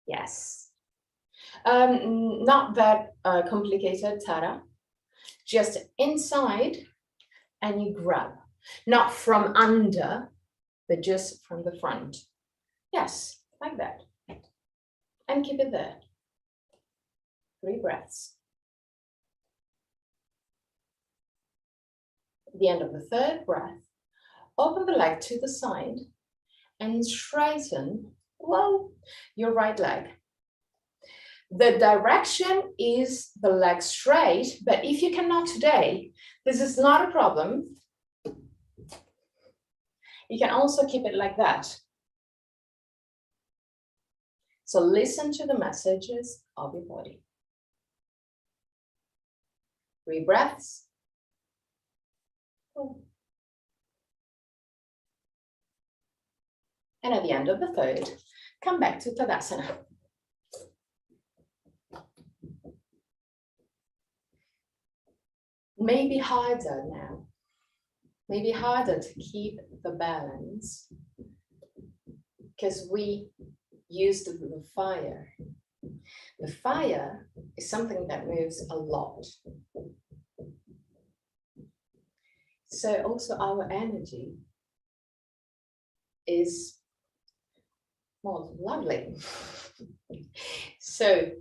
Speaker 2: Yes. Not that complicated, Tara. Just inside and you grab. Not from under, but just from the front. Yes, like that. And keep it there. 3 breaths. At the end of the 3rd breath, open the leg to the side and straighten, well, your right leg. The direction is the leg straight, but if you cannot today, this is not a problem. You can also keep it like that. So listen to the messages of your body. 3 breaths. And at the end of the 3rd, come back to Tadasana. Maybe harder now. Maybe harder to keep the balance because we used the fire. The fire is something that moves a lot. So also our energy is more lovely. So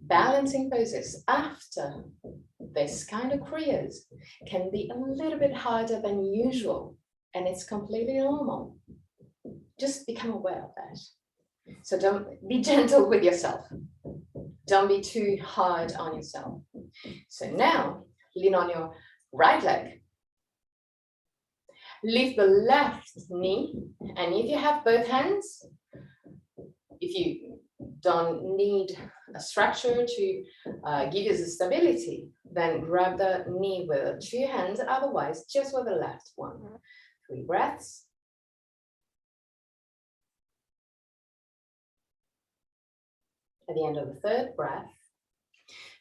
Speaker 2: balancing poses after this kind of kriyas can be a little bit harder than usual, and it's completely normal. Just become aware of that. So don't be gentle with yourself. Don't be too hard on yourself. So now, lean on your right leg. Lift the left knee, and if you have both hands, if you don't need a structure to give you the stability, then grab the knee with 2 hands, otherwise just with the left one. 3 breaths. At the end of the 3rd breath,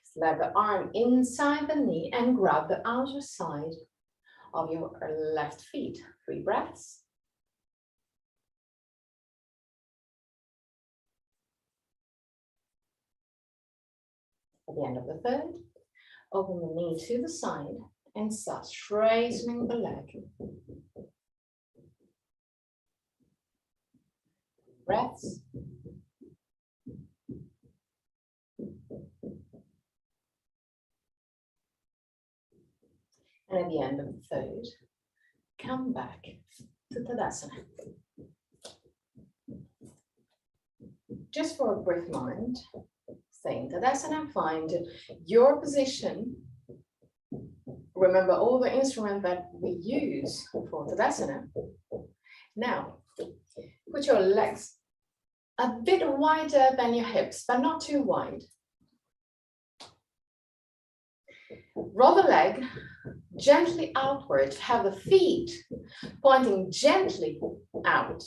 Speaker 2: slide the arm inside the knee and grab the outer side of your left feet. 3 breaths. At the end of the 3rd, open the knee to the side and start straightening the leg. Breaths. And at the end of the 3rd, come back to Tadasana. Just for a brief moment, stay in Tadasana, find your position. Remember all the instruments that we use for Tadasana. Now, put your legs a bit wider than your hips, but not too wide. Roll the leg gently outward, have the feet pointing gently out,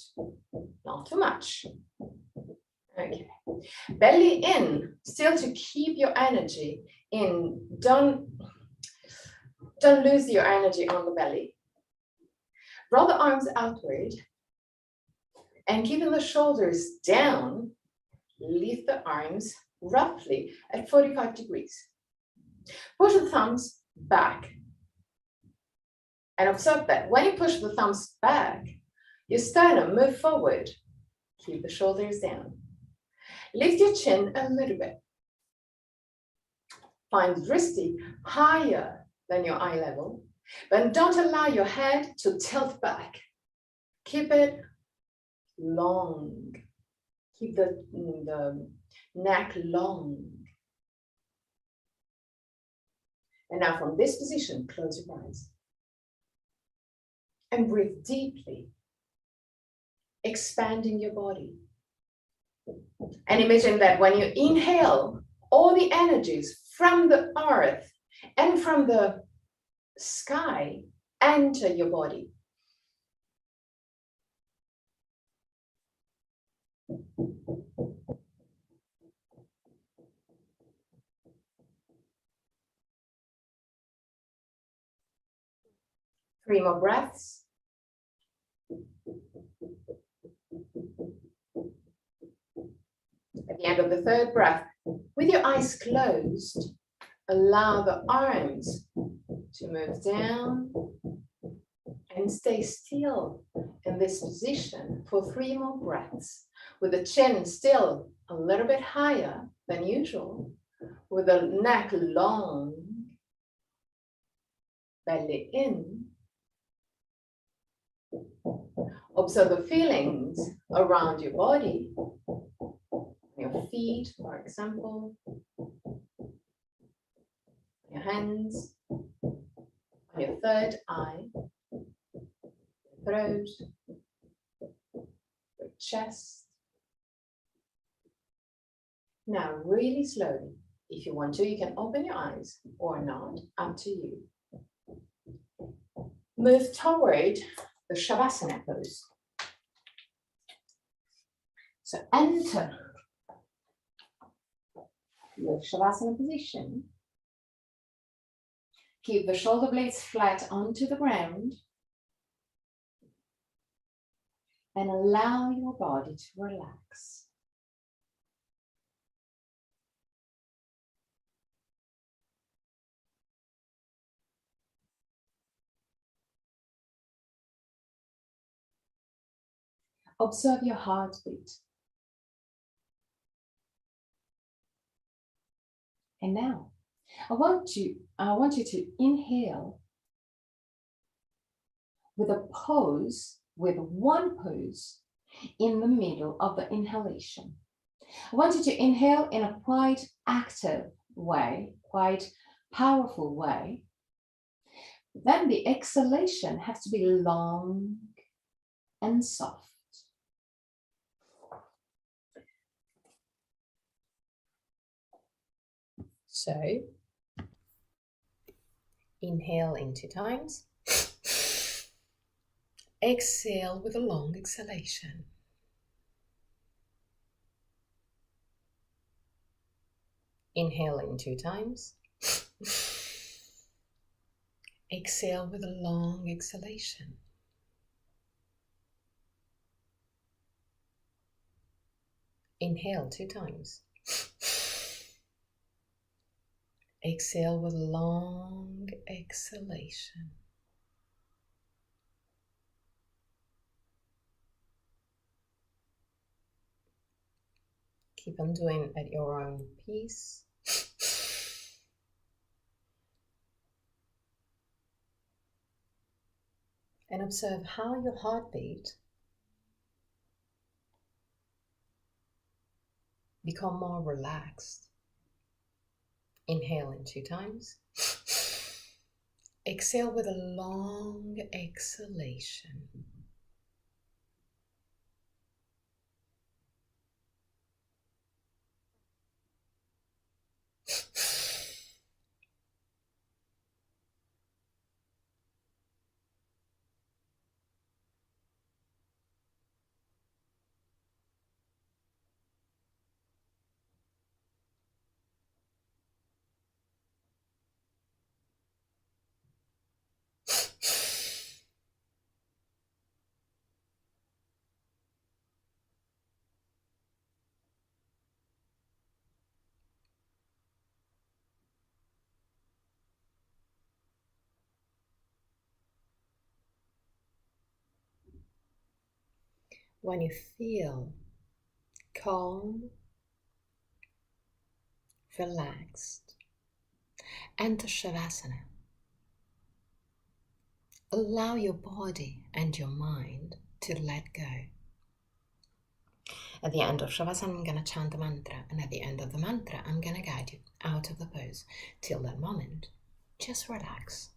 Speaker 2: not too much. Okay, belly in, still to keep your energy in. Don't lose your energy on the belly. Roll the arms outward and keeping the shoulders down, lift the arms roughly at 45 degrees. Push the thumbs back. And observe that when you push the thumbs back, your sternum move forward. Keep the shoulders down. Lift your chin a little bit. Find drishti higher than your eye level, but don't allow your head to tilt back. Keep it long. Keep the neck long. And now from this position, close your eyes. And breathe deeply, expanding your body. And imagine that when you inhale, all the energies from the earth and from the sky enter your body. Three more breaths. At the end of the 3rd breath, with your eyes closed, allow the arms to move down and stay still in this position for 3 more breaths, with the chin still a little bit higher than usual, with the neck long, belly in. Observe the feelings around your body, your feet, for example, your hands, on your 3rd eye, your throat, your chest. Now, really slowly, if you want to, you can open your eyes or not, up to you. Move toward the Shavasana pose. So enter your Shavasana position. Keep the shoulder blades flat onto the ground and allow your body to relax. Observe your heartbeat.
Speaker 1: And now I want you to inhale with one pause in the middle of the inhalation. I want you to inhale in a quite active way, quite powerful way. Then the exhalation has to be long and soft.
Speaker 2: So, inhale in 2 times. Exhale with a long exhalation. Inhale in 2 times. Exhale with a long exhalation. Inhale 2 times. Exhale with a long exhalation. Keep on doing at your own pace. And observe how your heartbeat become more relaxed. Inhale in 2 times. Exhale with a long exhalation. When you feel calm, relaxed, enter Shavasana. Allow your body and your mind to let go. At the end of Shavasana, I'm going to chant the mantra, and at the end of the mantra, I'm going to guide you out of the pose. Till that moment, just relax.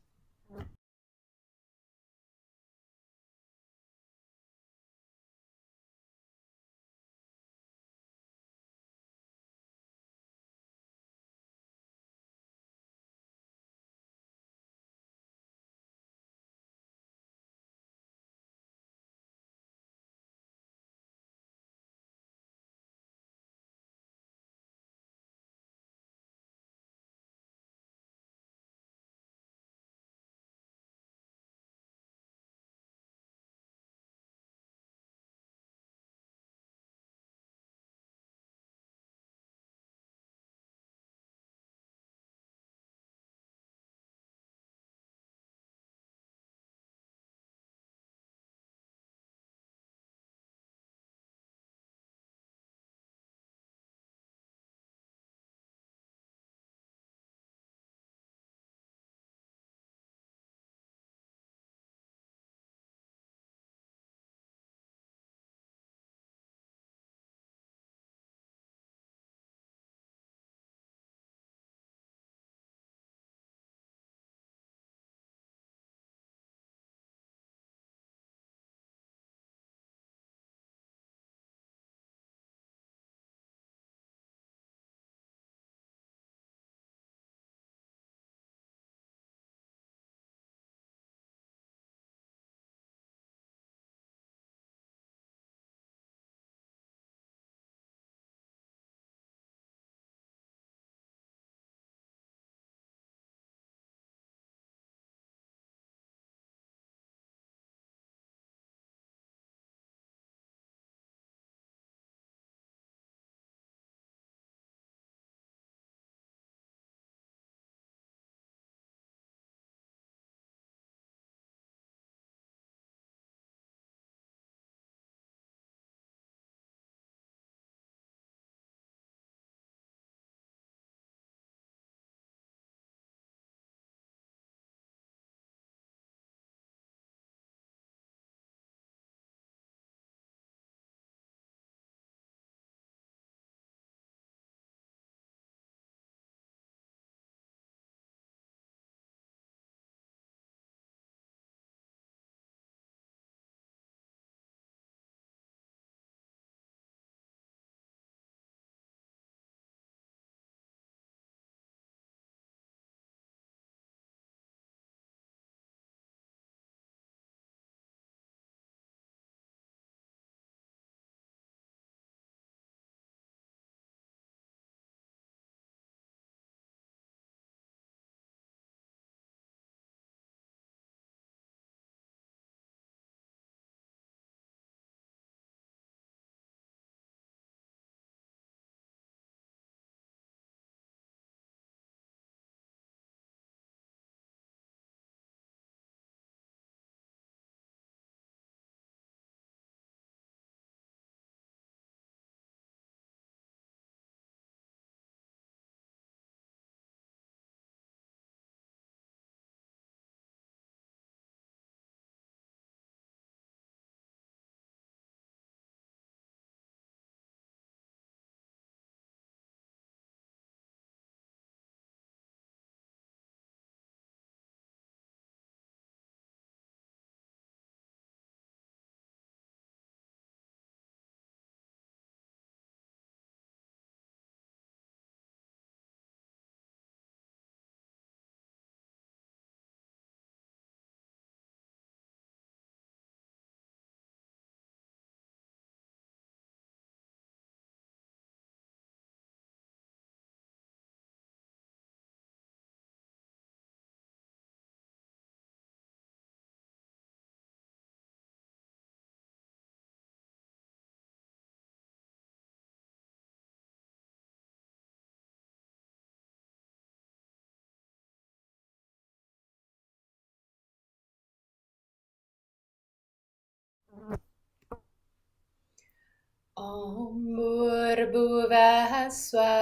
Speaker 2: Bhuvaswa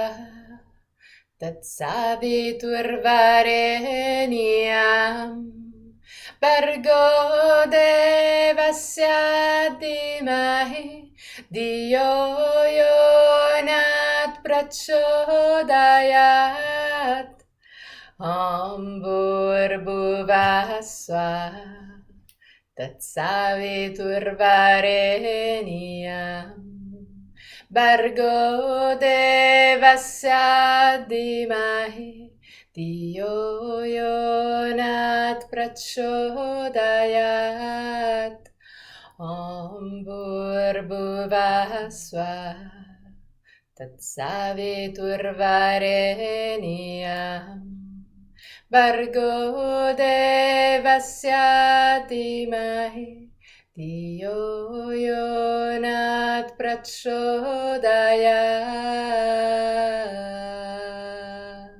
Speaker 2: Tatsaviturvarenyam Bargo devasya dhimahi Diyo yonat prachodayat Bhuvaswa Tatsaviturvarenyam Bargo devasya dhimahi Diyo yonat prachodayat Bhuvaswa Tatsaviturvarenyam Bargo devasya dhimahi Diyo yonat prachodayat.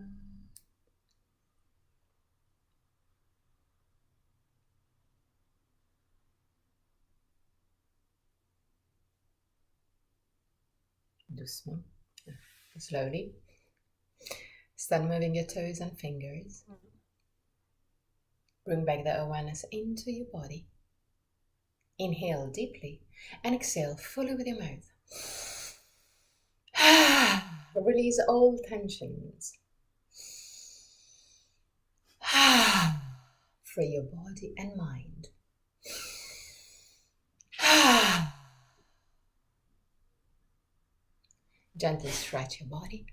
Speaker 2: Doucement, slowly. Start moving your toes and fingers. Bring back the awareness into your body. Inhale deeply and exhale fully with your mouth. Release all tensions. Free your body and mind. Gently stretch your body.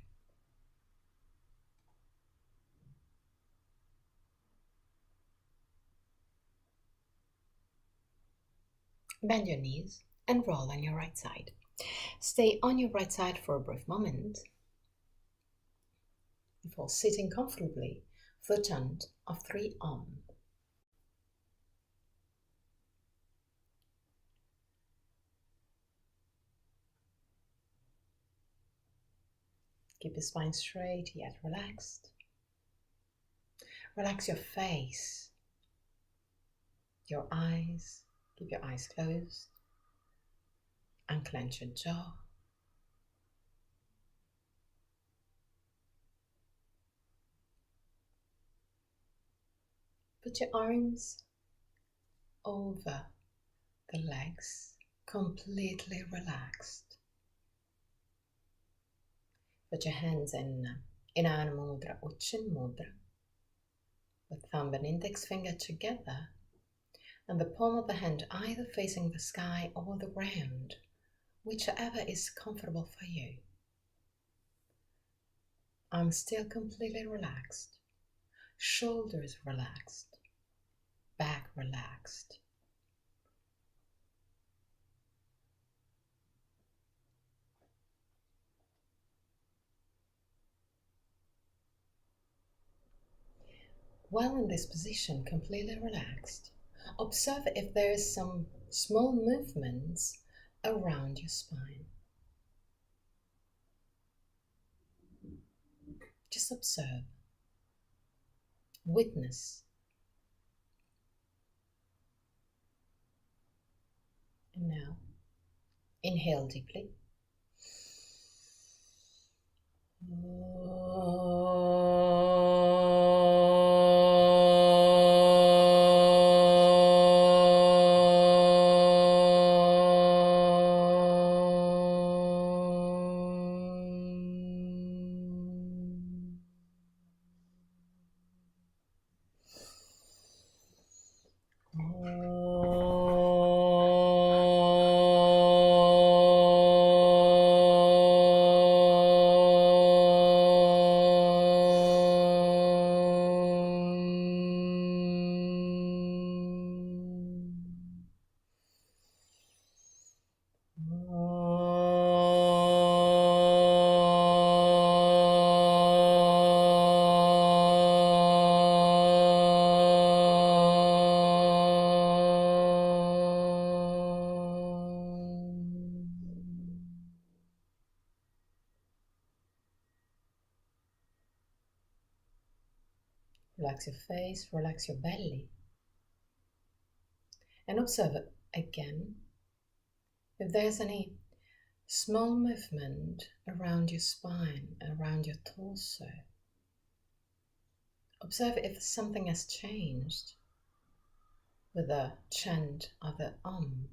Speaker 2: Bend your knees and roll on your right side. Stay on your right side for a brief moment before sitting comfortably for a chant of 3 Om. Keep your spine straight yet relaxed. Relax your face, your eyes. Keep your eyes closed. Unclench your jaw. Put your arms over the legs, completely relaxed. Put your hands in Inana Mudra or Chin Mudra, with thumb and index finger together, and the palm of the hand either facing the sky or the ground, whichever is comfortable for you. Arms still completely relaxed, shoulders relaxed, back relaxed. While in this position, completely relaxed, observe if there is some small movements around your spine. Just observe, witness. And now, inhale deeply. Relax your face, relax your belly. And observe again if there's any Small movement around your spine, around your torso. Observe if something has changed with the chant of the Om.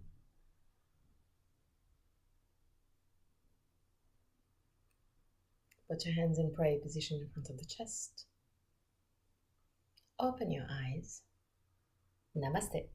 Speaker 2: Put your hands in prayer position in front of the chest. Open your eyes. Namaste.